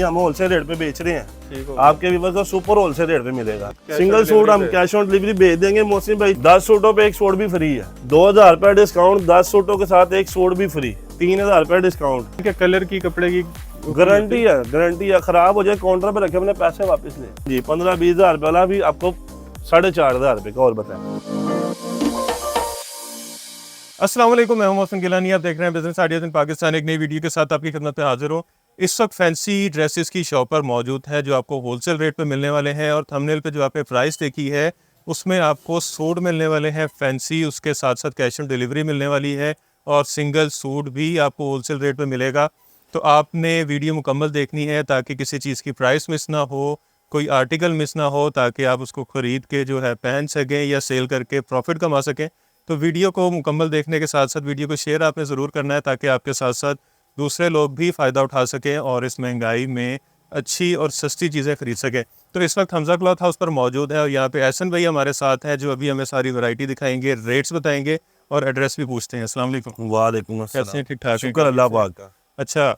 हम wholesale rate पे बेच रहे हैं, आपके व्यूअर्स को सुपर होलसेल रेट पे मिलेगा। सिंगल सूट हम कैश ऑन डिलीवरी भेज देंगे मोहसिन भाई। 10 सूटों पे एक सूट भी फ्री है, 2000 रुपए डिस्काउंट, 10 सूटों के साथ एक सूट भी फ्री, 3000 रुपए डिस्काउंट। कलर की कपड़े की गारंटी है, गारंटी है, खराब हो जाए काउंटर पे रखे अपने पैसे वापस ले जी। 15-20 हजार रुपए वाला भी आपको 4500 रुपए का। और बताएं। अस्सलाम वालेकुम, मैं हूं मोहसिन गिलानी। आप देख रहे हैं बिजनेस आइडियाज इन पाकिस्तान। एक नई वीडियो के साथ आपकी खिदमत में हाजिर हूं। इस वक्त फैंसी ड्रेसेस की शॉप पर मौजूद है जो आपको होलसेल रेट पे मिलने वाले हैं, और थंबनेल पे जो आपने प्राइस देखी है उसमें आपको सूट मिलने वाले हैं फैंसी, उसके साथ साथ कैश ऑन डिलीवरी मिलने वाली है, और सिंगल सूट भी आपको होलसेल रेट पे मिलेगा। तो आपने वीडियो मुकम्मल देखनी है ताकि किसी चीज़ की प्राइस मिस ना हो, कोई आर्टिकल मिस ना हो, ताकि आप उसको ख़रीद के जो है पहन सकें या सेल करके प्रॉफिट कमा सकें। तो वीडियो को मुकम्मल देखने के साथ साथ वीडियो को शेयर आपने ज़रूर करना है ताकि आपके साथ साथ दूसरे लोग भी फ़ायदा उठा सकें और इस महंगाई में अच्छी और सस्ती चीज़ें ख़रीद सकें। तो इस वक्त हमजा क्लॉथ हाउस पर मौजूद है और यहाँ पे एहसन भाई हमारे साथ हैं जो अभी हमें सारी वैरायटी दिखाएंगे, रेट्स बताएंगे और एड्रेस भी पूछते हैं। अस्सलाम वालेकुम। वालेकुम अस्सलाम। कैसे हैं? ठीक ठाक? शुक्र अल्लाह पाक का। अच्छा,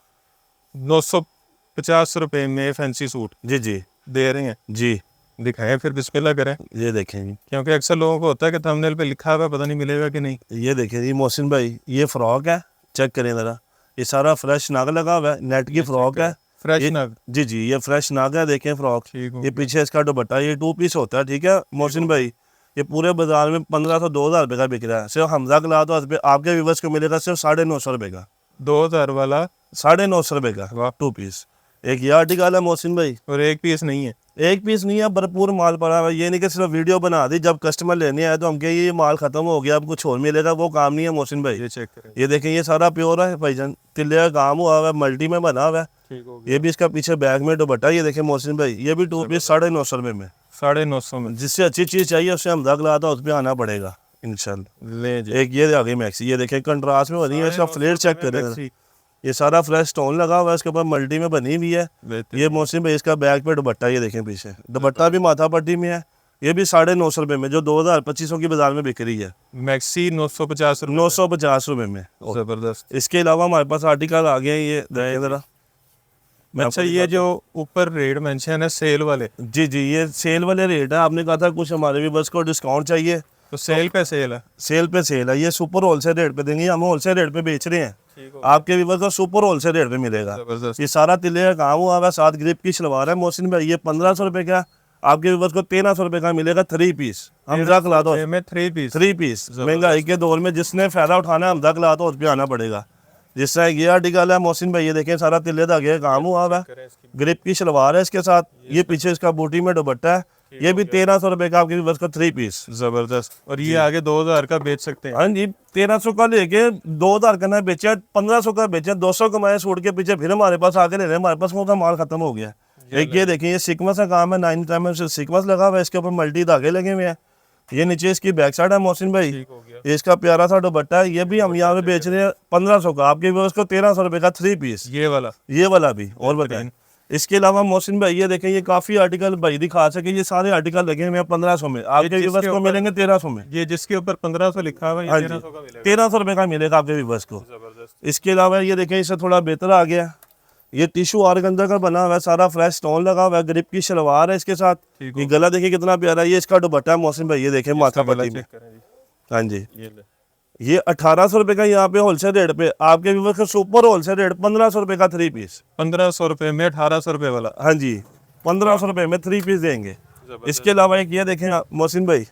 950 रुपये में फैंसी सूट जी जी दे रहे हैं जी, दिखाएं, फिर बिस्मिल्लाह करें, ये देखें जी, क्योंकि अक्सर लोगों को होता है कि थंबनेल पे लिखा हुआ है, पता नहीं मिलेगा कि नहीं। ये देखें जी मोहसिन भाई, ये फ्रॉक है, चेक करें ज़रा, ये सारा फ्रेश नाग लगा हुआ है, नेट की फ्रॉक है। फ्रेश नाग? जी जी, ये फ्रेश नाग है, देखें फ्रॉक। ठीक हो ये पीछे इसका दुपट्टा, ये 2 पीस होता है, ठीक है मोहसिन भाई। ये पूरे बाजार में 1500-2000 रुपये का बिक रहा है, सिर्फ हमजा क्लॉथ हाउस पे आपके व्यूअर्स को मिलेगा सिर्फ 950 रुपये का। 2000 वाला 950 रुपये का वाह। 2 पीस। एक ये आर्टिकल है मोहसिन भाई, और एक पीस नहीं है? एक पीस नहीं है, भरपूर माल पड़ा है। ये नहीं कि सिर्फ वीडियो बना दी, जब कस्टमर लेने आए तो हम कहें ये माल खत्म हो गया अब कुछ और मिलेगा, वो काम नहीं है मोहसिन भाई। ये चेक करें, ये देखें, ये सारा प्योर है भाईजान, तिल्ले का काम हुआ हुआ है, मल्टी में बना हुआ है। ठीक हो गया। ये भी इसका पीछे बैग में दुपट्टा, ये देखें मोहसिन भाई, ये भी 2 पीस 950 रुपये में। 950 में जिससे अच्छी चीज़ चाहिए उससे हम दाग लाता उस पर आना पड़ेगा इंशाल्लाह। ले जी। एक ये आगे मैक्सी, ये देखें कंट्रास्ट में बनी है, इसका फ्लेयर चेक करें। मैक्सी। ये सारा फ्लैश स्टोन लगा हुआ है, इसके ऊपर मल्टी में बनी हुई है। बेहतरीन। ये मोहसिन भाई इसका बैग पे दुपट्टा, ये देखें पीछे दुपट्टा भी माथा पट्टी में है। ये भी 950 रुपये में, जो 2000-2500 की बाजार में बिक रही है। मैक्सी 950 रुपये 950 रुपये में। जबरदस्त। इसके अलावा हमारे पास आर्टिकल आ गए हैं, ये देखें जरा। अच्छा, ये जो ऊपर रेट मेंशन है सेल वाले, जी जी, ये सेल वाले रेट है। आपने कहा था कुछ हमारे भी बस को डिस्काउंट चाहिए, तो सेल पे सेल है। सेल पे सेल है। ये सुपर होलसेल रेट पे देंगे, हम होलसेल रेट पे बेच रहे हैं, आपके व्यूअर्स को सुपर होलसेल रेट पे मिलेगा। जबरदस्त। ये सारा तिल्ले का काम हुआ है, 7 ग्रिप की शलवार है मोहसिन भाई, ये 1500 रुपये का, आपके व्यूअर्स को 1300 रुपये का मिलेगा 3 पीस। हमजा क्लॉथ हाउस में 3 पीस। 3 पीस। महंगाई के दौर में जिसने फायदा उठाना है हमजा क्लॉथ हाउस पे आना पड़ेगा। जिस तरह ये आर्टिकल है मोहसिन भाई, ये देखें सारा तिल्ले धागे का काम हुआ है, ग्रिप की शलवार है इसके साथ, ये पीछे इसका बूटी में दुपट्टा है। ये भी 1300 रुपये का आपके व्यूअर्स को 3 पीस। जबरदस्त। और ये आगे 2000 का बेच सकते हैं? हाँ जी, 1300 का लेके 2000 का ना बेचा, 1500 का बेचा, 200 कमाए सूट के पीछे, फिर हमारे पास आके ले रहे हैं, हमारे पास कौन सा माल खत्म हो गया। एक ये देखिए, ये सीक्वेंस का काम है, 9 टाइम में सीक्वेंस लगा हुआ है, इसके ऊपर मल्टी धागे लगे हुए हैं। ये नीचे इसकी बैक साइड है मोहसिन भाई, ये इसका प्यारा सा दुपट्टा है। ये भी हम यहाँ पे बेच रहे हैं 1500 का, आपके व्यूअर्स को 1300 रुपये का 3 पीस। ये वाला भी। और बताएं, इसके अलावा मोहसिन भाई ये देखें, ये काफी आर्टिकल भाई दिखा सके, ये सारे आर्टिकल लगे हुए हैं 1500 में, आपके व्यूअर्स को मिलेंगे 1300 में। ये जिसके ऊपर 1500 लिखा हुआ है, हाँ ये जी, 1300 का मिलेगा। 1300 रुपये का मिलेगा आपके व्यूअर्स को। जबरदस्त। इसके अलावा ये देखें, इससे थोड़ा बेहतर आ गया, ये टिशू ऑर्गेन्जा का बना हुआ है, सारा फ्रेश स्टोन लगा हुआ है, ग्रिप की शलवार है इसके साथ। ये गला देखिए कितना प्यारा है, ये इसका दुपट्टा है मोहसिन भाई, ये देखें माथा पट्टी में। हाँ जी, ये 1800 रुपये का यहाँ पे होलसेल रेट पे, आपके व्यूअर्स का सुपर होलसेल रेट 1500 रुपये का 3 पीस। 1500 रुपये में 1800 रुपये वाला? हाँ जी, 1500 रुपये में 3 पीस देंगे। इसके अलावा एक ये देखें मोहसिन भाई,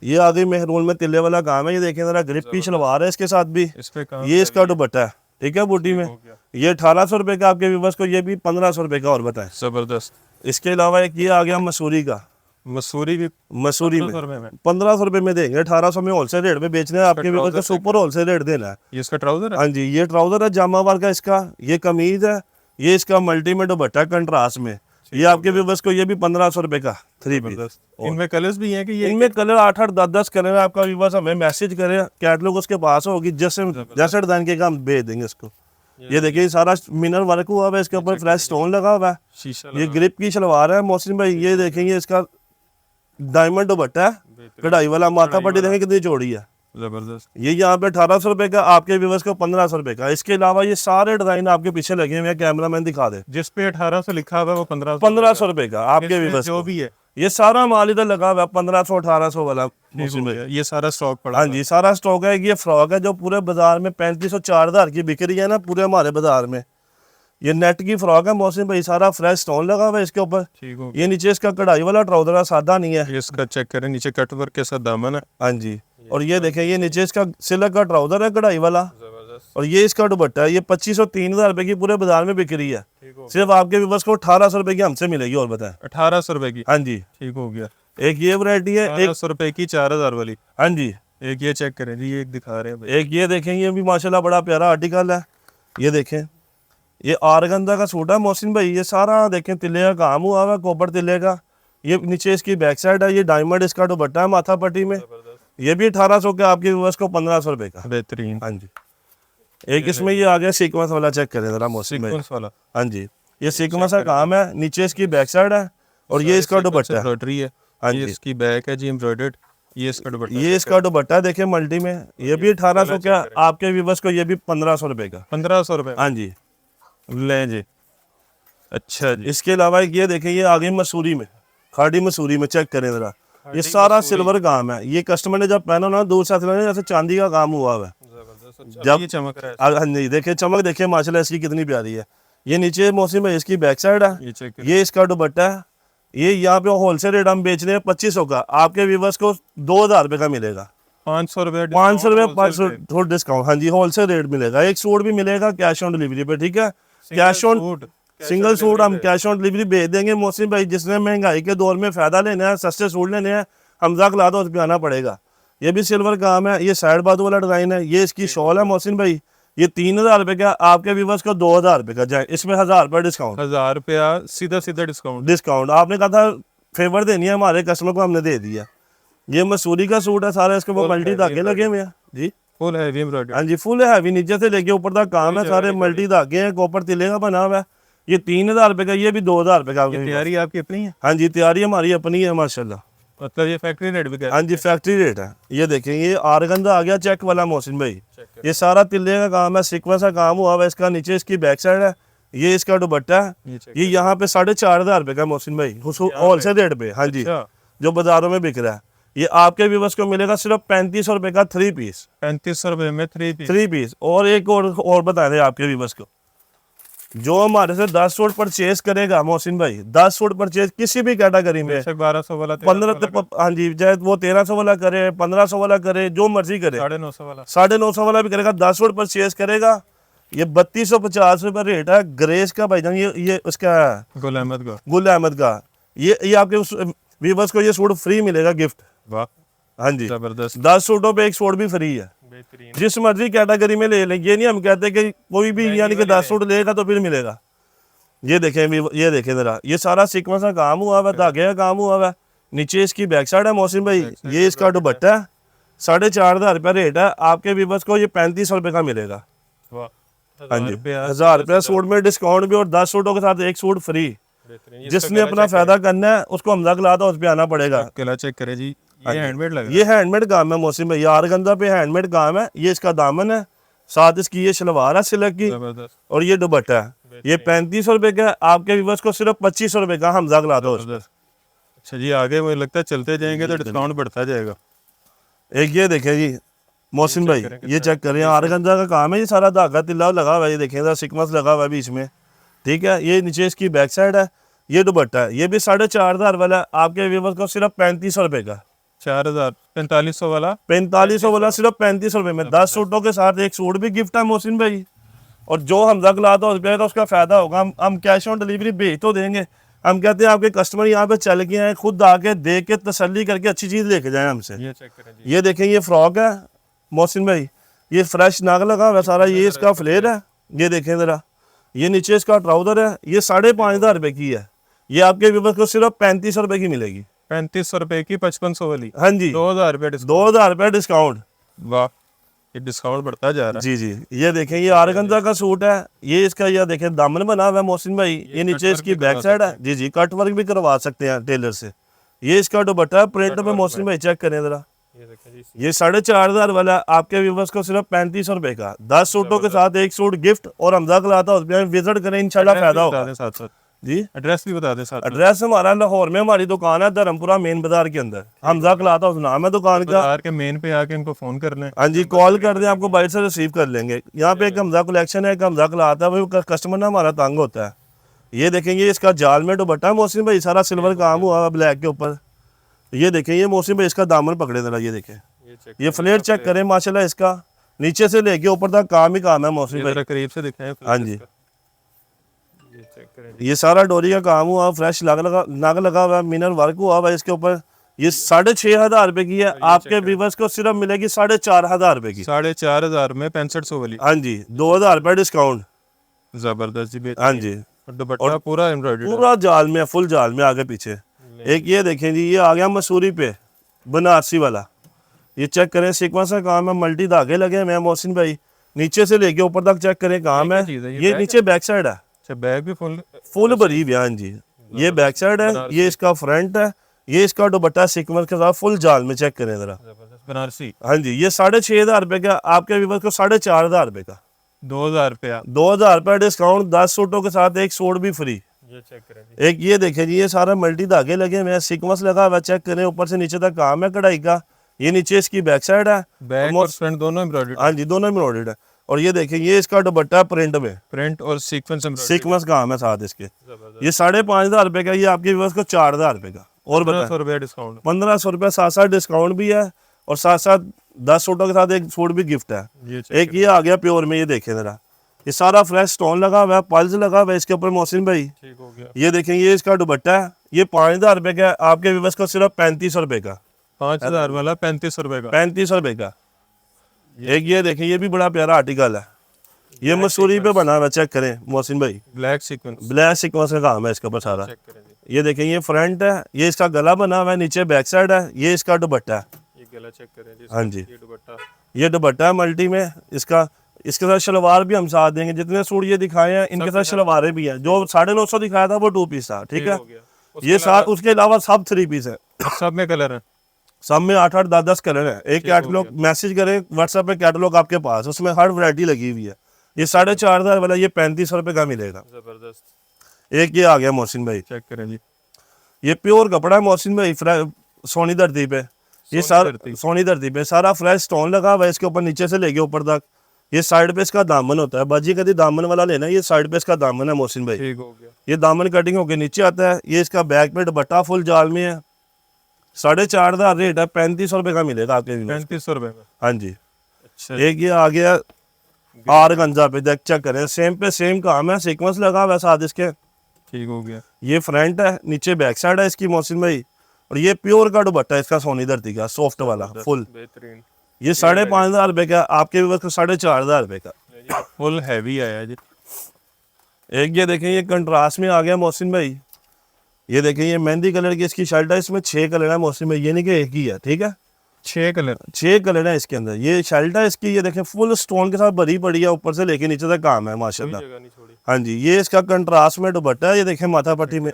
ये आगे मेहरून में तिल्ले वाला काम है, ये देखें जरा, ग्रिप की शलवार है इसके साथ भी, इस पे काम ये इसका दुपट्टा है, ठीक है बूटी में। ये 1800 रुपये का आपके व्यूअर्स को, ये भी 1500 रुपये का। और बताएं, जबरदस्त। इसके अलावा एक ये आ गया मसूरी का, मसूरी भी मसूरी में 1500 रुपये में देंगे, 1800 में होलसेल रेट में बेचने हैं, आपके व्यूअर्स को सुपर होलसेल रेट देना है। ये इसका ट्राउजर है? हाँ जी, ये ट्राउजर है जामावार का इसका, ये कमीज है, ये इसका मल्टी में दुपट्टा कंट्रास्ट में, ये आपके व्यूअर्स को ये भी 1500 रुपये का 3 पीस। इनमें कलर्स भी हैं कि ये? इनमें कलर 8-8 10-10 कलर है, आपका व्यूअर्स हमें मैसेज करे, कैटलॉग उसके पास होगी, जैसे डिजाइन के हम भेज देंगे इसको। ये देखिए सारा मिनर वर्क हुआ है, इसके ऊपर फ्रेश स्टोन लगा हुआ है, शीशा ये ग्रिप की शलवार है मोहसिन भाई, ये देखेंगे इसका डायमंड दुपट्टा है, कढ़ाई वाला, माथा पट्टी देखें कितनी चौड़ी है, जबरदस्त। ये यहाँ पे 1800 रुपए का, आपके व्यूवर्स को 1500 रुपए का। इसके अलावा ये सारे डिजाइन आपके पीछे लगे हुए हैं, कैमरा मैन दिखा दे। जिस पे 1800 लिखा हुआ है वो 1500 रुपए का आपके व्यूवर्स जो को। भी है ये सारा माल इधर लगा हुआ है 1500 1800 वाला मोहसिन भाई। ये सारा स्टॉक पड़ा हाँ हुआ है। जी, सारा स्टॉक है। ये फ्रॉक है जो पूरे बाजार में 3500 4000 की बिक रही है ना, पूरे हमारे बाजार में। ये नेट की फ्रॉक है मोहसिन भाई, सारा फ्रेश स्टोन लगा हुआ है इसके ऊपर। ठीक हो ये नीचे इसका कढ़ाई वाला ट्राउजर है, सादा नहीं है। गया। इसका चेक करें, नीचे कट वर्क के साथ दामन है। हाँ जी, और ये देखें, ये नीचे इसका सिल्क का ट्राउजर है कढ़ाई वाला, जबरदस्त। और ये इसका दुपट्टा है। ये 2500 3000 रुपए की पूरे बाजार में बिक रही है। ठीक हो सिर्फ आपके व्यूवर्स को 1800 रुपए की हमसे मिलेगी। और बताएं। 1800 रुपए की। हाँ जी, ठीक हो गया। एक ये वैरायटी है, एक 1800 रुपए की 4000 वाली। हाँ जी, एक ये चेक करें जी, ये एक दिखा रहे हैं भाई। एक ये देखें, ये भी माशाल्लाह बड़ा प्यारा आर्टिकल है। ये देखें, ये आरगंदा का सूट है मोहसिन भाई। ये सारा देखें तिल्ले का काम हुआ हुआ है, कोपर तिल्ले का। ये नीचे इसकी बैक साइड है, ये डायमंड इसका दुपट्टा है माथा पट्टी में। ये भी 1800 का, आपके व्यूअर्स को 1500 रुपए का। बेहतरीन। हाँ जी, एक इसमें ये आ गया सीक्वेंस वाला, चेक करें जरा मोहसिन भाई। सीक्वेंस वाला। हाँ जी, ये सीक्वेंस का काम है। नीचे इसकी बैक साइड है, और ये इसका दुपट्टा है। एम्ब्रॉयडरी है। हाँ ये जी, इसकी बैक है जी एम्ब्रॉयडर्ड। ये इसका दुपट्टा। ये इसका दुपट्टा देखें मल्टी में। ये भी 1800 का, आपके व्यूअर्स को ये भी 1500 रुपए का। 1500 रुपए। हाँ जी, लें जी। अच्छा जी। इसके अलावा ये देखें, ये आ गई मसूरी में, खाड़ी मसूरी में, चेक करें जरा। ये सारा सिल्वर काम है। ये कस्टमर ने जब पहना ना, दूर से लगे जैसे चांदी का काम हुआ हुआ है। जब ये चमक रहा है। हाँ जी, देखे चमक, देखे माशाल्लाह इसकी कितनी प्यारी है। ये नीचे मौसम है, इसकी बैक साइड है। ये चेक करें। ये इसका दुपट्टा है। ये यहाँ पे होलसेल रेट हम बेच रहे हैं 2500 का, आपके व्यूवर्स को 2000 रुपए का मिलेगा। 500 रुपए। 500 रुपए, 500 थोड़ा डिस्काउंट। हाँ जी, होलसेल रेट मिलेगा। एक सूट भी मिलेगा कैश ऑन डिलीवरी पे, ठीक है। कैश ऑन सिंगल सूट हम कैश ऑन डिलीवरी भेज देंगे मोहसिन भाई। जिसने महंगाई के दौर में फायदा लेना है, सस्ते सूट लेने हैं, हमजा ला दो, उस पे आना पड़ेगा। ये भी सिल्वर काम है। ये साइड बाजू वाला डिजाइन है। ये इसकी शॉल है मोहसिन भाई। ये 3000 रुपए का, आपके व्यूवर्स को 2000 रुपए का जाए। इसमें 1000 रुपए डिस्काउंट। 1000 रुपया सीधा सीधा डिस्काउंट। डिस्काउंट आपने कहा था फेवर देनी है हमारे कस्टमर को, हमने दे दिया। ये मसूरी का सूट है सारा, इसके ऊपर मल्टी धागे लगे हुए हैं जी। Full heavy embroidery. हाँ जी, फुल हैवी, नीचे से लेके ऊपर तक काम है, सारे मल्टी धागे हैं, कॉपर तिले का बना हुआ है। ये 3000 रुपए का, ये भी 2000 रुपए का। तैयारी आपकी अपनी है? हाँ जी, तैयारी हमारी अपनी है माशाल्लाह। मतलब ये फैक्ट्री रेट भी हाँ जी, फैक्ट्री रेट है। ये देखें, ये आरगंदा आ गया चेक वाला मोहसिन भाई। ये सारा तिल्ले का काम है, सीक्वेंस का काम हुआ है इसका। नीचे इसकी बैक साइड है। ये इसका दुपट्टा है। ये यहाँ पे 4500 रुपए का मोहसिन भाई, होलसेल रेट पे। हाँ जी, जो बाजारों में बिक रहा है। ये आपके व्यूअर्स को मिलेगा सिर्फ 3500 रुपए का 3 पीस। 3500 रुपए में 3 पीस। और एक और बता दें आपके व्यूअर्स को, जो हमारे से 10 सूट परचेज करेगा मोहसिन भाई, 10 सूट परचेज किसी भी कैटेगरी में, 1200 वाला 15, हाँ जी, चाहे वो 1300 वाला करे, 1500 वाला करे, जो मर्जी करे, 950 वाला, 950 वाला भी करेगा, 10 सूट परचेज करेगा। ये 3250 रुपए रेट है ग्रेस का भाईजान। ये उसका गुल अहमद का। ये आपके व्यूअर्स को ये सूट फ्री मिलेगा, गिफ्ट। वाह, हाँ जी, जबरदस्त। 10 सूटों पे एक सूट भी फ्री है। जिस मर्जी कैटेगरी में ले लें। ये नहीं हम कहते कि कोई भी यानी कि 10 सूट लेगा तो फिर मिलेगा। ये देखें, ये देखें जरा, ये सारा सीक्वेंस का काम हुआ है, धागे का काम हुआ है। नीचे इसकी बैक साइड है मोहसिन भाई। ये इसका दुपट्टा है, 4500 रुपया रेट है। आपके व्यूअर्स को ये 3500 रुपए का मिलेगा। हाँ जी, 1000 रुपया सूट में डिस्काउंट भी, और 10 सूटों के साथ एक सूट फ्री। जिसने अपना फायदा करना है उसको हमजा खिला दो, उस पे आना पड़ेगा। किला चेक करें जी, ये हैंडमेड लग रहा है। ये हैंडमेड काम है मोहसिन भाई, आरगंदा पे हैंडमेड काम है। ये इसका दामन है, साथ इसकी ये शलवार है सिल्क की, और ये दुपट्टा है। ये 3500 रुपए का, आपके व्यूअर्स को सिर्फ 2500 रुपए का हमजा खिला दो। अच्छा जी, आगे मुझे लगता है चलते जाएंगे तो डिस्काउंट बढ़ता जाएगा। एक ये देखें जी मोहसिन भाई, ये चेक करें, आरगंजा का काम है। ये सारा धागा तिल्ला लगा हुआ है, ये देखें, सीक्वेंस लगा हुआ है बीच में, ठीक है। ये नीचे इसकी बैक साइड है। ये दुपट्टा है, ये भी 4500 वाला, आपके व्यूअर्स को सिर्फ 3500 रुपए का। 4000, 4500 वाला, 4500 वाला सिर्फ 3500 रुपए में। 10 सूटों के साथ एक सूट भी गिफ्ट है मोहसिन भाई। और जो हमजा खिलाता है उस पे तो उसका फायदा होगा। हम कैश ऑन डिलीवरी भेज तो देंगे। हम कहते हैं आपके कस्टमर यहाँ पे चल के आए, खुद आके देख के तसल्ली करके अच्छी चीज लेके जाए हमसे। ये चेक करें जी। ये देखें, ये फ्रॉक है मोहसिन भाई, ये फ्रेश नाग लगा हुआ सारा। ये इसका फ्लेयर है, ये देखें जरा। ये नीचे इसका ट्राउजर है, ये 5500 रुपए की है। ये आपके व्यूअर्स को सिर्फ 3500 रुपए की मिलेगी। 3500 रुपए की 5500 वाली। हाँ जी, 2000 रुपए डिस्काउंट। 2000 रुपए डिस्काउंट। वाह, ये डिस्काउंट बढ़ता जा रहा है। जी जी, ये देखें, ये आरगंजा का सूट है। ये इसका ये देखें दामन बना हुआ है मोहसिन भाई। ये नीचे इसकी बैक साइड है। जी, कट वर्क भी करवा सकते हैं टेलर से। ये इसका दुपट्टा है प्रिंट में मोहसिन भाई, चेक करें जरा। ये देखें जी, ये 4,500 वाला आपके व्यूवर्स को सिर्फ 3500 रुपए का, 10 सूटों के साथ एक सूट गिफ्ट। और हमजा कलाता उसमें विजिट करें, इंशाल्लाह एड्रेस फायदा भी बता होगा दें साथ साथ, जी। एड्रेस भी बता दें साथ साथ। एड्रेस हमारा लाहौर में हमारी दुकान है, धर्मपुरा मेन बाजार के अंदर, हमजा कलाता उस नाम है दुकान का। बाजार के मेन पे आके इनको फोन कर लें। हाँ जी, कॉल कर दें, आपको बाइट से रिसीव कर लेंगे। यहाँ पे एक हमजा कलेक्शन है, एक हमजा कलाता है, वो कस्टमर ना हमारा तंग होता है। ये देखेंगे इसका जाल में दुपट्टा है मोहसिन भाई, सारा सिल्वर काम हुआ है ब्लैक के ऊपर। ये देखें, ये मोहसिन भाई इसका दामन पकड़े जरा, ये देखें, ये चेक ये फ्लेट चेक करें माशाल्लाह, इसका नीचे से लेके ऊपर तक काम ही काम है मोहसिन भाई। जरा करीब से दिखाएं। हाँ जी, ये चेक करें जी। ये सारा डोरी का काम हुआ, फ्रेश नग लगा हुआ है, मिनर वर्क हुआ हुआ है इसके ऊपर। ये 6,500 रुपए की है, आपके व्यूवर्स को सिर्फ मिलेगी 4,500 रुपए की। 4,500 में 6500 वाली। हाँ जी, 2,000 रुपए डिस्काउंट। जबरदस्त जी, बेहतरीन। हाँ जी, और दुपट्टा पूरा एम्ब्रॉयडर्ड है। पूरा जाल में, फुल जाल में आगे पीछे। एक ये देखें जी, ये आ गया मसूरी पे बनारसी वाला, ये चेक करें, सीक्वेंस का काम है, मल्टी धागे लगे हैं मोहसिन भाई, नीचे से लेके ऊपर तक चेक करें काम है। चीज़ है, ये ये बैग नीचे बैक साइड है, अच्छा बैग भी फुल भरी हुई है। हाँ जी, ये बैक साइड है, ये इसका फ्रंट है, ये इसका दुपट्टा सीक्वेंस के साथ फुल जाल में, चेक करें जरा। जबरदस्त बनारसी। हाँ जी, ये 6,500 रुपए का, आपके व्यूवर्स को 4,500 रुपए का, 2000 रुपया। 2,000 रुपए डिस्काउंट, 10 सूटों के साथ एक सूट भी फ्री। ये चेक करें जी। एक ये देखें जी, ये सारा मल्टी धागे लगे हुए हैं, सीक्वेंस लगा हुआ है, चेक करें, ऊपर से नीचे तक काम है कढ़ाई का। ये नीचे इसकी बैक साइड है, बैक और फ्रंट दोनों एम्ब्रॉयडर्ड। हाँ जी, दोनों एम्ब्रॉयडर्ड है। और ये देखें, ये इसका दुपट्टा है प्रिंट में, प्रिंट और सीक्वेंस एम्ब्रॉयडर्ड। सीक्वेंस काम है साथ इसके। जबरदस्त। ये 5,500 रुपए का, ये आपके व्यूअर्स को 4,000 रुपए का। और बताएं, 1500 रुपया डिस्काउंट। 1,500 रुपये साथ साथ डिस्काउंट भी है, और साथ साथ 10 सूटों के साथ एक सूट भी गिफ्ट है। ये चेक एक ये आ गया प्योर में, ये देखें जरा, ये सारा फ्रेश स्टोन लगा हुआ है, पल्स लगा हुआ है इसके ऊपर मोहसिन भाई। ठीक हो गया। ये देखें, ये इसका दुपट्टा है, ये 5,000 रुपए का है, आपके व्यूअर्स को सिर्फ 3,500 रुपए का, 5000 वाला 3500 रुपए का। 3,500 रुपए का। एक ये देखें, ये भी बड़ा प्यारा आर्टिकल है, ये मसूरी पे बना हुआ है, चेक करें मोहसिन भाई, ब्लैक सीक्वेंस। ब्लैक सीक्वेंस का काम है इसके ऊपर सारा। चेक करें जी। ये देखें, ये फ्रंट है, ये इसका गला बना हुआ है, नीचे बैक साइड है, ये इसका दुपट्टा है। ये गला चेक करें जी। हाँ जी, ये दुपट्टा। ये दुपट्टा है मल्टी में इसका, इसके साथ शलवार भी हम साथ देंगे। जितने सूट ये दिखाए हैं, इनके साथ शलवारें भी हैं। जो 950 दिखाया था वो 2 पीस था, ठीक है। हो गया। ये साथ, उसके अलावा सब 3 पीस है, सब में कलर है। सब में 8-8, 10-10 कलर है। एक कैटलॉग मैसेज करें व्हाट्सएप पे, कैटलॉग आपके पास, उसमें हर वैरायटी लगी हुई है। ये 4,500 वाला, ये 3,500 रुपए का मिलेगा। जबरदस्त। एक ये आ गया मोहसिन भाई, चेक करें जी। ये प्योर कपड़ा है मोहसिन भाई, सोनी धरती पे, ये सारा सोनी धरती पे सारा फ्रेश स्टोन लगा हुआ है इसके ऊपर, नीचे से लेके ऊपर तक। ये साइड पे इसका दामन होता है, बाजी कभी दामन वाला लेना, ये साइड पे इसका दामन है मोहसिन भाई। ठीक हो गया। ये दामन कटिंग होके नीचे आता है। ये इसका बैक पे दुपट्टा फुल जाल में है, 4,500 रेट है, 3,500 रुपए का मिलेगा आपके व्यूअर्स को। 3500 रुपए में। हाँ जी। अच्छा। एक ये आ गया आरगंजा पे, देख चेक करें, सेम पे सेम काम है, सीक्वेंस लगा हुआ है साथ इसके। ठीक हो गया। ये फ्रंट है, नीचे बैक साइड है इसकी मोहसिन भाई। और ये प्योर का दुपट्टा है इसका, सोनी धरती का, सॉफ्ट वाला फुल। बेहतरीन। ये 5,500 रुपए का, आपके व्यूअर्स को 4,500 रुपए का। फुल हैवी आया जी। एक ये देखें, ये कंट्रास्ट में आ गया मोहसिन भाई। ये देखें, ये मेहंदी कलर की इसकी शर्ट है, इसमें 6 कलर है मोहसिन भाई, ये नहीं कि एक ही है, ठीक है। 6 कलर। 6 कलर है इसके अंदर। ये शर्ट है इसकी, ये देखें फुल स्टोन के साथ भरी पड़ी है, ऊपर से लेके नीचे तक काम है माशाल्लाह। जगह नहीं छोड़ी। हाँ जी, ये इसका कंट्रास्ट में दुपट्टा है, ये देखें माथा पट्टी में।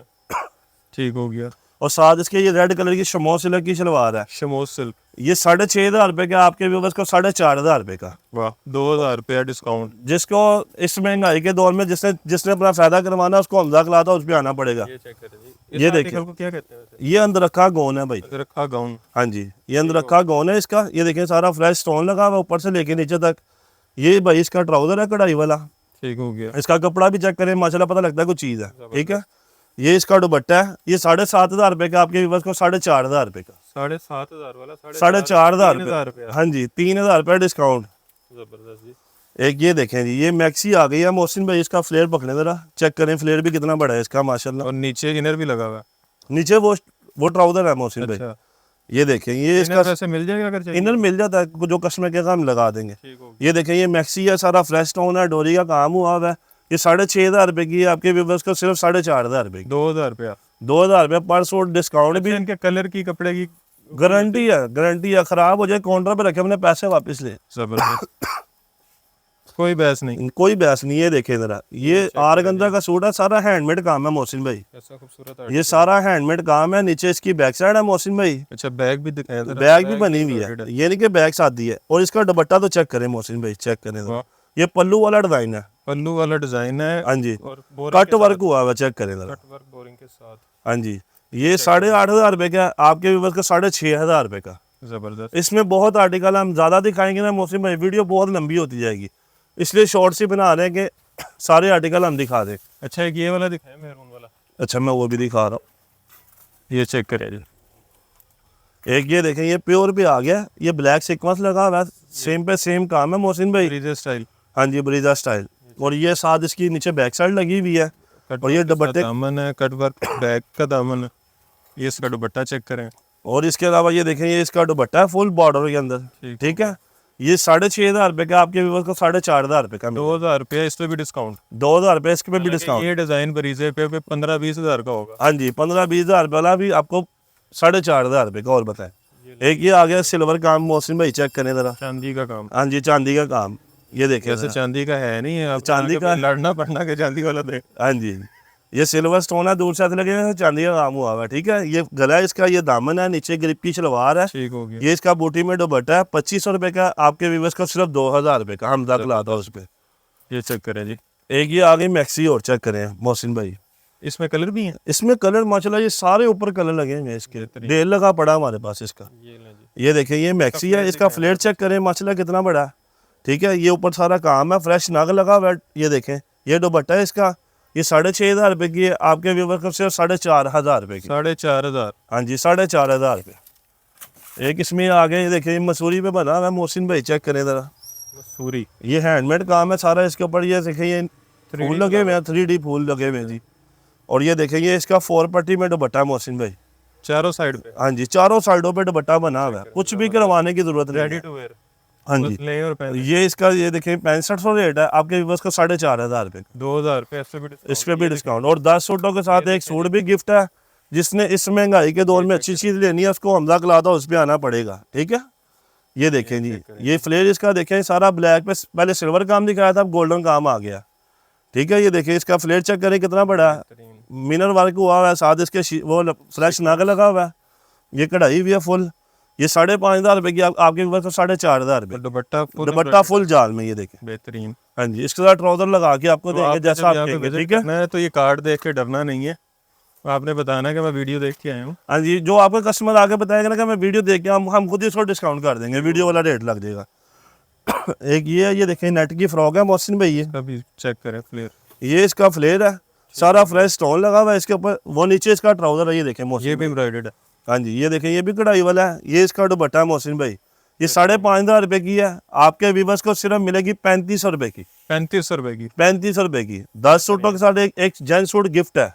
ठीक हो गया। और साथ इसके ये रेड कलर की शमो सिल्क की शलवार है, शमोस सिल्क। ये 6,500 रुपए का, आपके व्यूअर्स को 4,500 रुपए का। वाह, 2000 रुपया डिस्काउंट। जिसको इस महंगाई के दौर में जिसने अपना फायदा करवाना है, उसको हमजा खिलाता उस पे आना पड़ेगा। ये चेक करें जी। ये इस देखिए, आर्टिकल को क्या कहते हैं वैसे? ये अंदर रखा गौन है भाई। रखा गाउन। हाँ जी, ये अंदर रखा गौन है इसका। ये देखें, सारा फ्रेश स्टोन लगा हुआ ऊपर से लेके नीचे तक। ये भाई इसका ट्राउजर है कढ़ाई वाला। ठीक हो गया। इसका कपड़ा भी चेक करें, माशाल्लाह पता लगता है कुछ चीज़ है, ठीक है। ये इसका दुपट्टा है, ये 7,500 रुपए का, आपके व्यूअर्स को 4,500 रुपए का। 7,500 वाला 4,500 3,000 रुपए। हाँ जी, 3,000 रुपए डिस्काउंट। जबरदस्त जी। एक ये देखें जी, ये मैक्सी आ गई है मोहसिन भाई, इसका फ्लेयर पकड़े जरा, चेक करें फ्लेयर भी कितना बड़ा है इसका माशाल्लाह। और नीचे इनर भी लगा हुआ है। नीचे वो ट्राउजर है मोहसिन भाई। अच्छा। ये देखें, ये इसका वैसे मिल जाएगा अगर चाहिए? इनर मिल जाता है, जो कस्टमर के काम लगा देंगे। ठीक हो ये देखें, ये मैक्सी है, सारा फ्रेश स्टोन है, डोरी का काम हुआ हुआ है। ये 6,500 रुपए की है, आपके व्यूअर्स को सिर्फ 4,500 रुपए की। 2000 रुपया। 2,000 रुपये पर सूट डिस्काउंट भी। इनके कलर की, कपड़े की गारंटी है, गारंटी है, खराब हो जाए काउंटर पे रखे, अपने पैसे वापस ले। जबरदस्त। कोई बहस नहीं, कोई बहस नहीं। ये देखें जरा, ये आरगंजा का सूट है, सारा हैंडमेड काम है मोहसिन भाई। ऐसा खूबसूरत ये सारा हैंडमेड काम है। नीचे इसकी बैक साइड है मोहसिन भाई, अच्छा बैग भी दिखाया जरा। बैग भी बनी हुई है, ये नहीं कि बैग सादी है। और इसका दुपट्टा तो चेक करें मोहसिन भाई, चेक करें जरा। वाह। ये पल्लू वाला डिजाइन है। पल्लू वाला डिजाइन है हाँ जी, और बोरिंग कट वर्क हुआ हुआ, चेक करें जरा। कट वर्क बोरिंग के साथ। हाँ जी, ये 8,500 रुपए का, आपके व्यूअर्स का 6,500 रुपए का। जबरदस्त। इसमें बहुत आर्टिकल हम ज़्यादा दिखाएंगे ना मोहसिन भाई, वीडियो बहुत लंबी होती जाएगी, इसलिए शॉर्ट्स ही बना रहे हैं कि सारे आर्टिकल हम दिखा दें। अच्छा एक ये वाला दिखाए मेहरून वाला। अच्छा मैं वो भी दिखा रहा हूँ, ये चेक करें जी। एक ये देखें, ये प्योर पे आ गया, ये ब्लैक सीक्वेंस लगा हुआ है, सेम पे सेम काम है मोहसिन भाई। ब्रीजर स्टाइल। हाँ जी, ब्रीजा स्टाइल। और ये साथ इसकी नीचे बैक साइड लगी हुई है, और ये दुपट्टे, दामन है, कट वर्क बैग का दामन है। ये इसका दुपट्टा चेक करें। और इसके अलावा ये देखें, ये इसका दुपट्टा है फुल बॉर्डर के अंदर, ठीक है। ये 6,500 रुपए का, आपके व्यूअर्स को 4,500 रुपए का। 2,000 रुपया, इस पे भी डिस्काउंट। 2,000 रुपए इसके पे भी डिस्काउंट। ये डिजाइन बरीजे पे 15-20 हज़ार का होगा। हाँ जी, 15-20 रुपए वाला भी आपको 4,500 रुपए का। और बताएं, एक ये आ गया सिल्वर काम मोहसिन भाई, चेक करें जरा। चांदी का काम। हाँ जी, चांदी का काम, ये देखें ऐसे जरा। चांदी का है नहीं है, आप चांदी का लड़ना पड़ना के चांदी वाला दे। हाँ जी, ये सिल्वर स्टोन है, दूर से हाथ लगे हुए, चांदी का काम हुआ हुआ है, ठीक है। ये गला है इसका, ये दामन है, नीचे ग्रिप की शलवार है, ठीक हो गया। ये इसका बूटी में दुपट्टा है। 2,500 रुपए का, आपके व्यूअर्स का सिर्फ 2,000 रुपए का हम तक लाता उस पे। ये चेक करें जी। एक ये आ गई मैक्सी, और चेक करें मोहसिन भाई, इसमें कलर भी है। इसमें कलर माशाल्लाह ये सारे ऊपर कलर लगे हुए हैं, इसके ढेर लगा पड़ा हमारे पास इसका। ये देखें, ये मैक्सी है, इसका फ्लेट चेक करें माशाल्लाह कितना बड़ा है, ठीक है। ये ऊपर सारा काम है, फ्रेश नग लगा हुआ है। ये देखें, ये दुपट्टा है इसका, ये 6,500 रुपए की है, आपके व्यूअर को सिर्फ 4,500 रुपए की। 4,500। हाँ जी, 4,500 रुपये। एक इसमें आ गए, ये देखिए, ये मसूरी पे बना हुआ है मोहसिन भाई, चेक करें जरा। मसूरी। ये हैंडमेड काम है सारा इसके ऊपर। ये देखें, ये फूल लगे हुए हैं, 3D फूल लगे हुए हैं जी। और ये देखें, ये इसका 4 पट्टी में दुपट्टा है मोहसिन भाई, चारों साइड पे। हाँ जी, चारों साइडों पे दुपट्टा बना हुआ है, कुछ भी करवाने की जरूरत नहीं रेडी है। टू वेयर। हाँ जी, ले और पहन। ये इसका, ये देखें, 6500 रेट है, आपके व्यूअर्स को 4,500 रुपये का। 2,000 रुपये, इस पे भी डिस्काउंट। और 10 सूटों के साथ एक सूट भी गिफ्ट है। जिसने इस महंगाई के दौर में अच्छी चीज़ लेनी है, उसको हमजा कलाता उस पे आना पड़ेगा, ठीक है। ये देखें जी, ये फ्लेयर इसका देखें, सारा ब्लैक पे पहले सिल्वर काम दिखाया था, अब गोल्डन काम आ गया, ठीक है। ये देखिए, इसका फ्लेयर चेक करें कितना बड़ा है, मिनर वर्क हुआ हुआ है, साथ इसके वो फ्लैश नाग लगा हुआ है, ये कढ़ाई भी है फुल। ये 5,500 रुपए की, आपके पास तो 4,500 रुपए। दुपट्टा फुल जाल में, ये देखें, बेहतरीन। हाँ जी। इसके साथ ट्राउजर लगा के आपको देंगे जैसा आप कहेंगे, ठीक है। मैं तो ये कार्ड देख के डरना नहीं है, आपने बताना कि मैं वीडियो देख के आया हूँ। हाँ जी, जो आपका कस्टमर आके बताएगा ना कि मैं वीडियो देख के, हम खुद ही इसको डिस्काउंट कर देंगे, वीडियो वाला रेट लग जाएगा। एक ये देखें, नेट की फ्रॉक है मोहसिन भाई, ये अभी चेक करें फ्लेयर। ये इसका फ्लेयर है, सारा फ्रेश स्टोन लगा हुआ है इसके ऊपर। वो नीचे इसका ट्राउजर है, ये देखें मोहसिन, ये भी एम्ब्रॉयडर्ड है। हाँ जी, ये देखें, ये भी कढ़ाई वाला है। ये इसका दुपट्टा है मोहसिन भाई, ये 5,500 रुपए की है, आपके व्यूअर्स को सिर्फ मिलेगी 3,500 रुपए की। 3,500 रुपए की। 3,500 रुपए की। 10 सूटों के साथ एक जेंट सूट गिफ्ट है।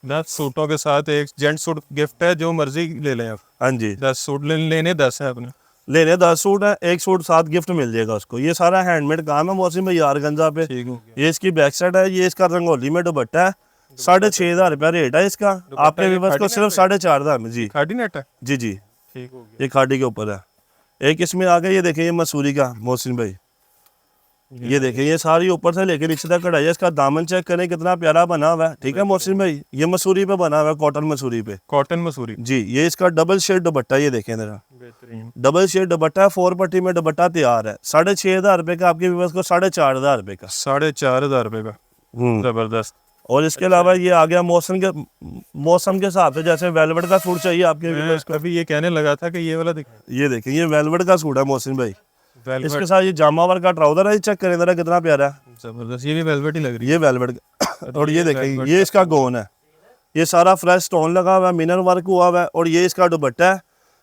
10 सूटों के साथ एक जेंट सूट गिफ्ट है, जो मर्जी ले लें आप। हाँ जी, 10 सूट लेने 10 है अपने लेने 10 सूट है, एक सूट साथ गिफ्ट मिल जाएगा उसको। ये सारा हैंडमेड काम है मोहसिन भाई, आरगंजा पे। ठीक हो गया। ये इसकी बैक साइड है, ये इसका रंगोली में दुपट्टा है, 6,500 रुपया रेट है इसका, आपके व्यूअर्स को सिर्फ 4,500 में जी। खाटी नेट है। जी जी, ठीक हो गया। ये खाड़ी के ऊपर है। एक इसमें आ गया, ये देखें, ये मसूरी का मोहसिन भाई, ये देखें, ये सारी ऊपर से लेकर नीचे तक कढ़ाई है। इसका दामन चेक करें कितना प्यारा बना हुआ है, ठीक है मोहसिन भाई। ये मसूरी पे बना हुआ है, कॉटन मसूरी पे। कॉटन मसूरी जी, ये इसका डबल शेड दुपट्टा, ये देखें जरा, बेहतरीन। डबल शेड दुपट्टा, 4 पट्टी में दुपट्टा तैयार है। 6,500 रुपए का, आपके व्यूअर्स को 4,500 रुपए का। 4,500 रुपए का। जबरदस्त। और इसके अलावा ये आ गया मौसम के हिसाब से, जैसे वेलवेट का सूट चाहिए आपके व्यूअर्स को। अभी ये कहने लगा था कि ये वाला दिखा। ये देखें, ये वेलवेट का सूट है मोहसिन भाई, वेलवेट। इसके साथ ये जामा वर्क का ट्राउजर है, चेक करें जरा कितना प्यारा है। जबरदस्त, ये भी वेलवेट ही लग रही है। ये वेलवेट और ये देखें, ये इसका गोन है, ये सारा फ्रेश स्टोन लगा हुआ है, मिनर वर्क हुआ हुआ है। और ये इसका दुपट्टा है,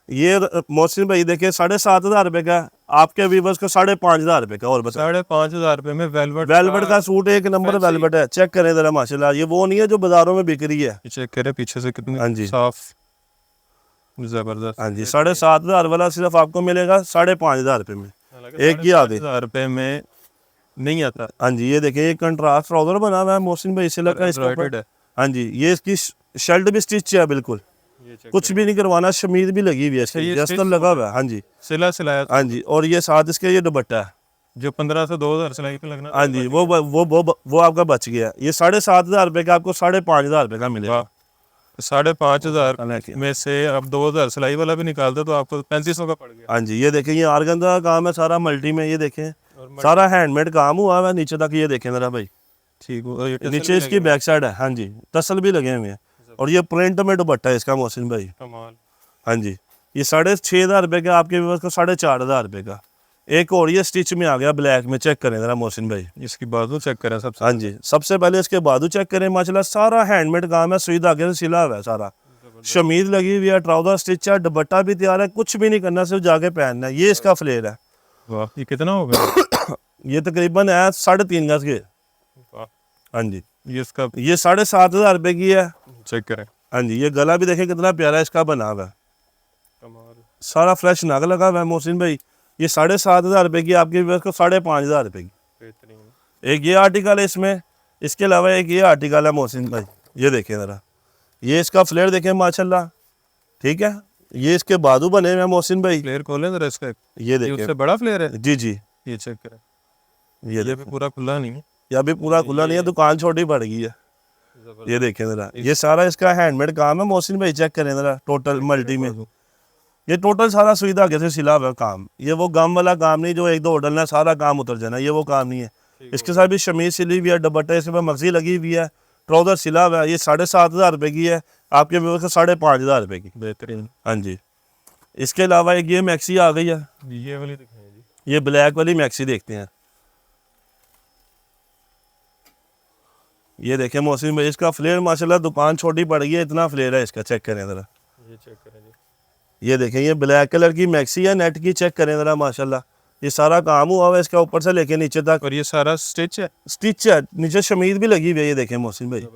ये मोहसिन भाई देखिए 7,500 रुपए का, आपके व्यूअर्स को 5,500 रुपए का। और बता, 5,500 रुपए में वेलवेट का सूट, एक नंबर वेलवेट है, चेक करें जरा माशाल्लाह। ये वो नहीं है जो बाजारों में बिक रही है। चेक करें पीछे से हाँ कितनी जी। साफ, जबरदस्त। हाँ जी, 7,500 वाला सिर्फ आपको मिलेगा 5,500 रुपए में। एक ही आ गई, 5,500 रुपए में नहीं आता। हाँ जी, ये देखिए, ये कंट्रास्ट ट्राउजर बना हुआ है मोहसिन भाई, सिल्क का इसके ऊपर। है। हाँ जी, ये इसकी शर्ट भी स्टिच है, बिल्कुल कुछ भी नहीं करवाना, शमीज भी लगी हुई है, ये अस्तर लगा हुआ है। हाँ जी, सिला सिलाया। हाँ जी। और ये साथ इसके ये दुपट्टा है, जो 15 से 2000 सिलाई पे लगना। हाँ जी, वो आपका बच गया। ये 7,500 रुपये का आपको 5,500 रुपये का मिलेगा। 5,500 में से अब 2000 सिलाई वाला भी निकाल दो तो आपको 3500 का पड़ गया। हाँ जी, ये देखें, ये आर्गेन्जा का काम है सारा मल्टी में, ये देखें सारा हैंडमेड काम हुआ है नीचे तक। ये देखें जरा भाई, ठीक हो, ये नीचे इसकी बैक साइड है। हाँ जी, टसल भी लगे हुए हैं। और ये प्रिंट में दुपट्टा है इसका मोहसिन भाई। कमाल। हाँ जी, ये 6,500 रुपये का आपके व्यवस्था को 4,500 रुपये का। एक और ये स्टिच में आ गया ब्लैक में, चेक करें जरा मोहसिन भाई। इसकी बाजू चेक करें सबसे। हाँ जी, सबसे पहले इसके बाजू चेक करें। माशाल्लाह सारा हैंडमेड काम है, सुई धागे से सिला हुआ है सारा। शमीज लगी हुई है, ट्राउजर स्टिच है, दुपट्टा भी तैयार है, कुछ भी नहीं करना, सिर्फ जाके पहनना है। ये इसका फ्लेयर है। वाह, ये कितना होगा? ये तकरीबन है 3.5 गज के। वाह, हाँ जी, ये इसका ये 7,500 रुपये की है। चेक करें। हाँ जी, ये गला भी देखें कितना प्यारा इसका बना हुआ है, कमाल। सारा फ्रेश नाग लगा हुआ है मोहसिन भाई। ये 7,500 रुपये की आपकी व्यवस्था को 5,500 रुपये की। बेहतरीन। एक ये आर्टिकल है इसमें, इसके अलावा एक ये आर्टिकल है मोहसिन भाई। ये देखें ज़रा, ये इसका फ्लेयर देखें माशाल्लाह, ठीक है। ये इसके बाजू बने हुए हैं मोहसिन भाई। फ्लेयर खोलें जरा इसका। ये ये देखें, उससे बड़ा फ्लेयर है। जी जी, ये चेक करें। ये ये देखें, भी पूरा खुला नहीं है। ये अभी पूरा खुला नहीं है, दुकान छोटी पड़ गई है। ये देखें ज़रा, ये सारा इसका हैंडमेड काम है मोहसिन भाई। चेक करें ज़रा, टोटल मल्टी में ये टोटल सारा सुई धागे से सिला हुआ काम। ये वो गम वाला काम नहीं जो एक दो उड़ना सारा काम उतर जाना, ये वो काम नहीं है। इसके साथ भी शमीज सिली हुई है, दुपट्टे इसमें मगजी लगी हुई है, ट्राउजर सिला हुआ है। ये 7,500 रुपये की है, आपके व्यवस्था 5,500 रुपये की। बेहतरीन। हाँ जी, इसके अलावा एक ये मैक्सी आ गई है। ये वाली दिखाएं जी। ये ब्लैक वाली मैक्सी देखते हैं। ये देखें मोहसिन भाई, इसका फ्लेयर माशाल्लाह दुकान छोटी पड़ गई है, इतना फ्लेयर है इसका। चेक करें ज़रा, ये चेक करें जी। ये देखें, ये ब्लैक कलर की मैक्सी है नेट की। चेक करें ज़रा माशाल्लाह, ये सारा काम हुआ है इसका ऊपर से लेके नीचे तक। और ये सारा स्टिच है। स्टिच है, नीचे शमीज भी लगी हुई है। ये देखें मोहसिन भाई,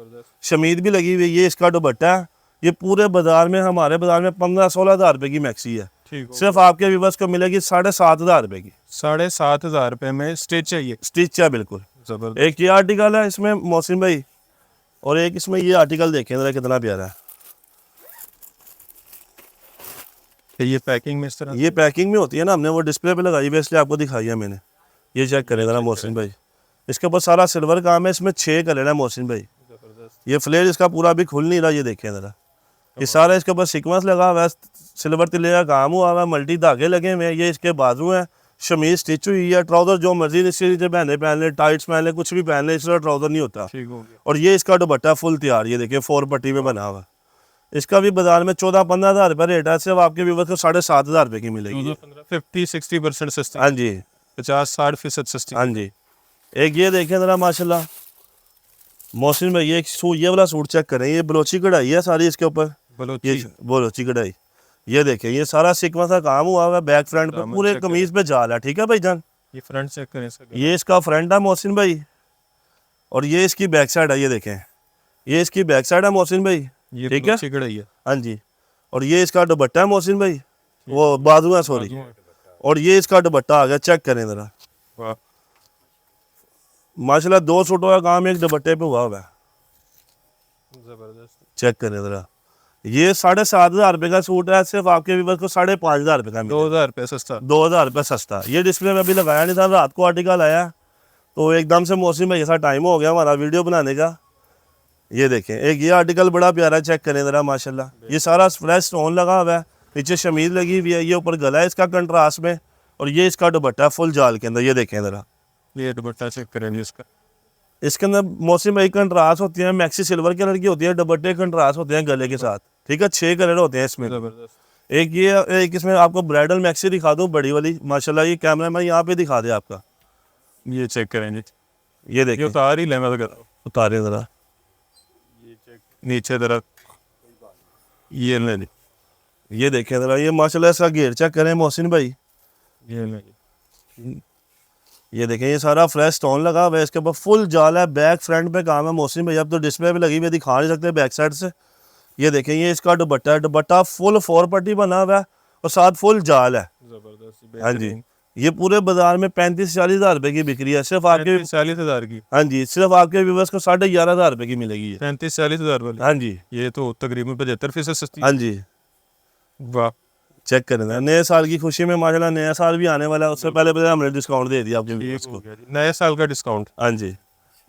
शमीज भी लगी हुई है। ये इसका दुपट्टा है। ये पूरे बाजार में, हमारे बाजार में 15-16 हज़ार रुपये की मैक्सी है। ठीक हो, सिर्फ आपके व्यूअर्स को मिलेगी 7,500 रुपये की। 7,500 रुपये में स्टिच है ये। स्टिच है बिल्कुल। जबरदस्त। एक ये आर्टिकल है इसमें मोहसिन भाई, और एक इसमें ये आर्टिकल देखें जरा कितना प्यारा है। ये पैकिंग में इस तरह। ये पैकिंग में होती है ना, हमने वो डिस्प्ले पे लगाई हुई है इसलिए आपको दिखाई है मैंने। ये चेक करें जरा मोहसिन भाई, इसके ऊपर सारा सिल्वर काम है। इसमें 6 कलर है मोहसिन भाई। जबरदस्त। ये फ्लेयर इसका पूरा भी खुल नहीं रहा, ये देखें जरा। ये सारा इसके ऊपर सीक्वेंस लगा हुआ है, सिल्वर तिले का काम हुआ हुआ है, मल्टी धागे लगे हुए हैं। ये इसके बाजू हैं, शमीज स्टिच हुई है, ट्राउजर जो मर्जी इससे नीचे पहन ले, टाइट्स पहन ले, कुछ भी पहन ले, इस तरह ट्राउजर नहीं होता। ठीक हो गया। और ये इसका दुपट्टा फुल तैयार, ये देखिए 4 पट्टी में बना हुआ। इसका भी बाजार में 14-15 हज़ार रुपये रेट है, सिर्फ आपके व्यूअर्स को 7,500 रुपये की मिलेगी। 50-60% सस्ती। हाँ जी, 50-60% सस्ती। हाँ जी। एक ये देखें जरा माशाल्लाह मोहसिन भाई, ये ये वाला सूट चेक करें। ये बलोची कढ़ाई है सारी इसके ऊपर, बलोची। ये बलोची कढ़ाई। ये देखें, ये सारा सीक्वेंस का काम हुआ हुआ है। बैक फ्रंट पे पूरे कमीज पे जाल है, ठीक है भाई जान। ये फ्रंट चेक करें इसका। ये इसका फ्रंट है मोहसिन भाई, और ये इसकी बैक साइड है। ये देखें, ये इसकी बैक साइड है मोहसिन भाई, ये ठीक है। बलोची कढ़ाई है। हाँ जी, और ये इसका दुपट्टा है मोहसिन भाई, वो बाजू है सॉरी। और ये इसका दुपट्टा आ गया, चेक करें जरा। वाह, माशाल्लाह 2 सूटों का काम एक दुपट्टे पे हुआ हुआ है। जबरदस्त। चेक करें जरा, ये 7,500 रुपये का सूट है, सिर्फ आपके व्यूअर्स को 5,500 रुपये का मिलेगा। 2,000 रुपये सस्ता। 2,000 रुपये सस्ता। ये डिस्प्ले में अभी लगाया नहीं था, रात को आर्टिकल आया तो एकदम से मौसम में ऐसा टाइम हो गया हमारा वीडियो बनाने का। ये देखें, एक ये आर्टिकल बड़ा प्यारा, चेक करें ज़रा माशाल्लाह। ये सारा फ्रेश स्टोन लगा हुआ है, नीचे शमीज लगी हुई है, ये ऊपर गला है इसका कंट्रास्ट में, और ये इसका दुपट्टा फुल जाल के अंदर। ये देखें ज़रा, ये दुपट्टा चेक करेंगे इसका। इसके अंदर मौसम भाई कंट्रास्ट होती है, मैक्सी सिल्वर कलर की होती है, दुपट्टे कंट्रास्ट होते हैं गले के साथ, ठीक है। 6 कलर होते हैं इसमें। जबरदस्त। एक इसमें आपको ब्राइडल मैक्सी दिखा दूँ बड़ी वाली माशाल्लाह। ये कैमरा मैं यहाँ पे दिखा दे आपका, ये चेक करेंगे। ये देखिए, ये उतार ही ले, मैं तो कहता हूँ उतारे ज़रा, ये चेक नीचे जरा। ये ले ली। ये देखें ज़रा, ये माशाल्लाह इसका घेर चेक करें मोहसिन भाई। ये ले। ये देखें, ये सारा फ्रेश स्टोन लगा हुआ है, इसके ऊपर फुल जाल है, बैक फ्रंट पे काम है मोहसिन भाई। अब तो डिस्प्ले पे लगी हुई दिखा नहीं सकते बैक साइड से। ये देखें, ये इसका दुपट्टा है, दुपट्टा फुल 4 पट्टी बना हुआ है और साथ फुल जाल है। जबरदस्त। हाँ जी, ये पूरे बाजार में 35-40 हज़ार रुपये की बिक्री है, सिर्फ आपके 40,000 की। हाँ जी, सिर्फ आपके व्यूवर्स को 11,500 रुपये की मिलेगी ये। 35-40 हज़ार वाली। हाँ जी, ये तो तकरीबन 75% सस्ती। हाँ जी, वाह, चेक करें, नए साल की खुशी में माशाल्लाह नया साल भी आने वाला है, उससे पहले पहले हमने डिस्काउंट दे दिया आपके व्यूअर्स को। नए साल का डिस्काउंट, हाँ जी,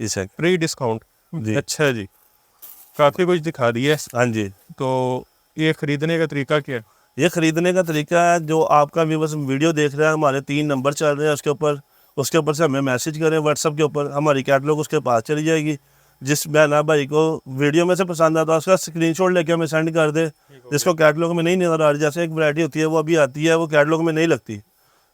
इस प्री डिस्काउंट जी। अच्छा जी, काफ़ी कुछ दिखा दिया है। हाँ जी, तो ये ख़रीदने का तरीका क्या है? ये खरीदने का तरीका है, जो आपका व्यूअर्स वीडियो देख रहा है, हमारे 3 नंबर चल रहे हैं उसके ऊपर से हमें मैसेज करें व्हाट्सएप के ऊपर, हमारी कैटलॉग उसके पास चली जाएगी। जिस बहना भाई को वीडियो में से पसंद आता है उसका स्क्रीनशॉट लेके हमें सेंड कर दे। जिसको कैटलॉग में नहीं नज़र आ रही, जैसे एक वैरायटी होती है वो अभी आती है, वो कैटलॉग में नहीं लगती,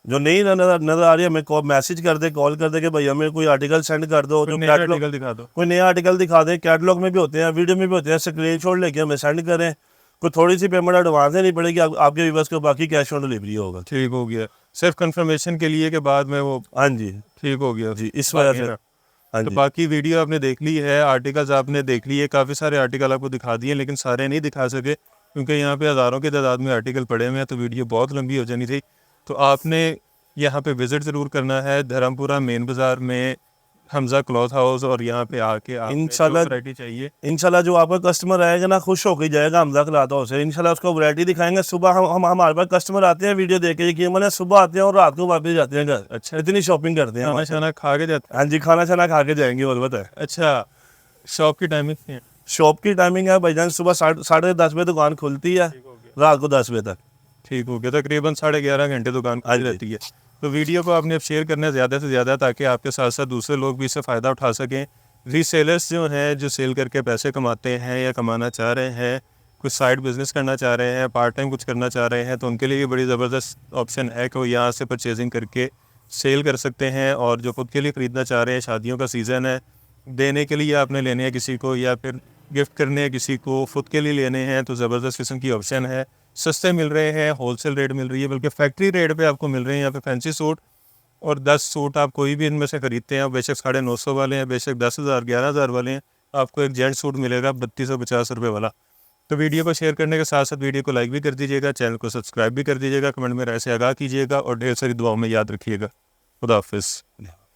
जो नहीं नज़र आ रही है हमें मैसेज कर दे, कॉल कर दे कि भाई हमें कोई आर्टिकल सेंड कर दो, जो नया कैटलॉग आर्टिकल दिखा दो। कोई नया आर्टिकल दिखा दें, कैटलॉग में भी होते हैं, वीडियो में भी होते हैं, स्क्रीनशॉट लेके हमें सेंड करें। कोई थोड़ी सी पेमेंट एडवांस देनी पड़ेगी आपके व्यूअर्स को, बाकी कैश ऑन डिलीवरी होगा। ठीक हो गया, सिर्फ कंफर्मेशन के लिए के बाद में वो हाँ जी, ठीक हो गया जी, इस वजह से। हाँ तो जी, बाकी वीडियो आपने देख ली है, आर्टिकल्स आपने देख लिए, काफ़ी सारे आर्टिकल आपको दिखा दिए, लेकिन सारे नहीं दिखा सके क्योंकि यहाँ पे हज़ारों की तादाद में आर्टिकल पड़े हुए हैं, तो वीडियो बहुत लंबी हो जानी थी। तो आपने यहाँ पे विज़िट ज़रूर करना है धर्मपुरा मेन बाज़ार में हमज़ा क्लॉथ हाउस, और यहाँ पे आके आपने इंशाल्लाह जो वैरायटी चाहिए इंशाल्लाह जो आपका कस्टमर आएगा ना खुश होकर जाएगा हमजा क्लॉथ हाउस से। इंशाल्लाह उसको वैरायटी दिखाएंगे। सुबह हम हमारे पास कस्टमर आते हैं वीडियो देख के, यकीन माने सुबह आते हैं और रात को वापस जाते हैं घर। अच्छा, इतनी शॉपिंग करते हैं खाना हमारे। शाना खा के जाते हाँ जी, खाना शाना खा के जाएंगे और बताए। अच्छा, शॉप की टाइमिंग क्या है? शॉप की टाइमिंग है भाईजान, सुबह 10:30 बजे दुकान खुलती है, रात को 10 बजे तक। ठीक हो गया, तकरीबन 11.5 घंटे दुकान खुली रहती है। तो वीडियो को आपने अब शेयर करना है ज़्यादा से ज़्यादा, ताकि आपके साथ साथ दूसरे लोग भी इससे फ़ायदा उठा सकें। रीसेलर्स जो हैं, जो सेल करके पैसे कमाते हैं या कमाना चाह रहे हैं, कुछ साइड बिजनेस करना चाह रहे हैं, पार्ट टाइम कुछ करना चाह रहे हैं, तो उनके लिए ये बड़ी ज़बरदस्त ऑप्शन है कि वो यहाँ से परचेजिंग करके सेल कर सकते हैं। और जो खुद के लिए ख़रीदना चाह रहे हैं, शादियों का सीज़न है, देने के लिए आपने लेने हैं किसी को, या फिर गिफ्ट करने हैं किसी को, खुद के लिए लेने हैं, तो ज़बरदस्त किस्म की ऑप्शन है। सस्ते मिल रहे हैं, होलसेल रेट मिल रही है, बल्कि फैक्ट्री रेट पे आपको मिल रहे हैं यहाँ पे फैंसी सूट। और 10 सूट आप कोई भी इनमें से ख़रीदते हैं, बेशक 950 वाले हैं, बेशक 10,000 11,000 वाले हैं, आपको एक जेंट सूट मिलेगा 3250 रुपये वाला। तो वीडियो को शेयर करने के साथ साथ वीडियो को लाइक भी कर दीजिएगा, चैनल को सब्सक्राइब भी कर दीजिएगा, कमेंट में राय से आगाह कीजिएगा और ढेर सारी दुआओं में याद रखिएगा। खुदा हाफिज़।